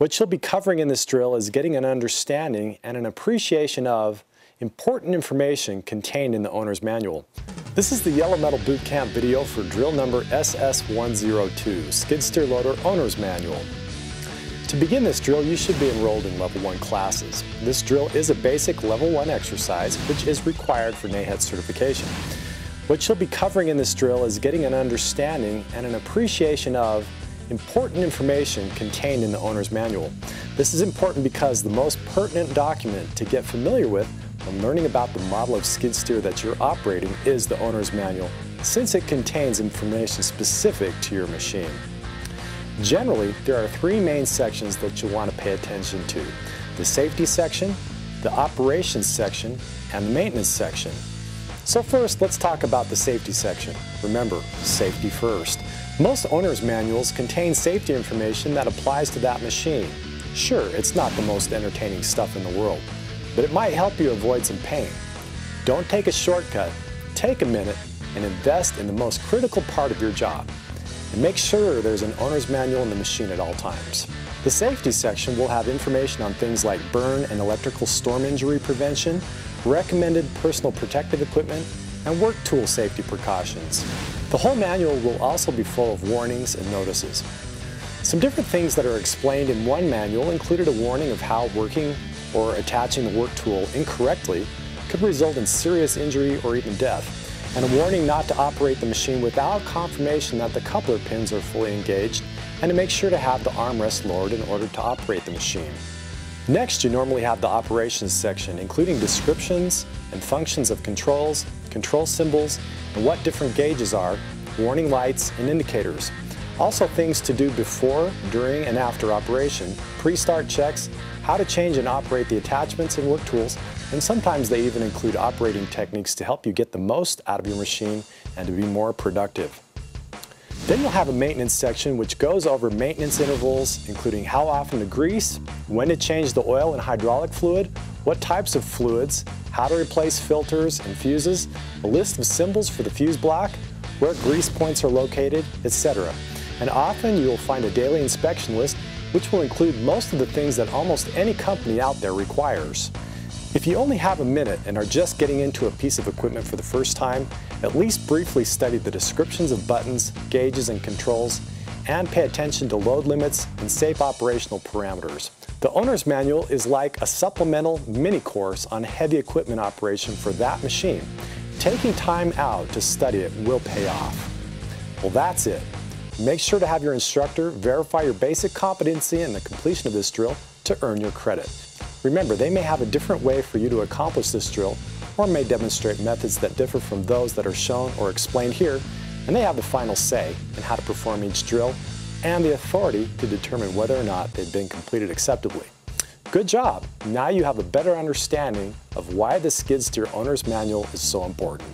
What you'll be covering in this drill is getting an understanding and an appreciation of important information contained in the owner's manual. This is the Yellow Metal Boot Camp video for drill number SS102, Skid Steer Loader Owner's Manual. To begin this drill, you should be enrolled in Level 1 classes. This drill is a basic Level 1 exercise which is required for NAHET certification. What you'll be covering in this drill is getting an understanding and an appreciation of important information contained in the owner's manual. This is important because the most pertinent document to get familiar with when learning about the model of skid steer that you're operating is the owner's manual, since it contains information specific to your machine. Generally, there are three main sections that you'll want to pay attention to: the safety section, the operations section, and the maintenance section. So first, let's talk about the safety section. Remember, safety first. Most owner's manuals contain safety information that applies to that machine. Sure, it's not the most entertaining stuff in the world, but it might help you avoid some pain. Don't take a shortcut. Take a minute and invest in the most critical part of your job. And make sure there's an owner's manual in the machine at all times. The safety section will have information on things like burn and electrical storm injury prevention, recommended personal protective equipment, and work tool safety precautions. The whole manual will also be full of warnings and notices. Some different things that are explained in one manual included a warning of how working or attaching the work tool incorrectly could result in serious injury or even death, and a warning not to operate the machine without confirmation that the coupler pins are fully engaged, and to make sure to have the armrest lowered in order to operate the machine. Next, you normally have the operations section, including descriptions and functions of controls, control symbols, and what different gauges are, warning lights, and indicators. Also things to do before, during, and after operation, pre-start checks, how to change and operate the attachments and work tools, and sometimes they even include operating techniques to help you get the most out of your machine and to be more productive. Then you'll have a maintenance section which goes over maintenance intervals, including how often to grease, when to change the oil and hydraulic fluid, what types of fluids, how to replace filters and fuses, a list of symbols for the fuse block, where grease points are located, etc. And often you will find a daily inspection list which will include most of the things that almost any company out there requires. If you only have a minute and are just getting into a piece of equipment for the first time, at least briefly study the descriptions of buttons, gauges, and controls, and pay attention to load limits and safe operational parameters. The owner's manual is like a supplemental mini course on heavy equipment operation for that machine. Taking time out to study it will pay off. Well, that's it. Make sure to have your instructor verify your basic competency in the completion of this drill to earn your credit. Remember, they may have a different way for you to accomplish this drill, or may demonstrate methods that differ from those that are shown or explained here, and they have the final say in how to perform each drill and the authority to determine whether or not they've been completed acceptably. Good job! Now you have a better understanding of why the skid steer owner's manual is so important.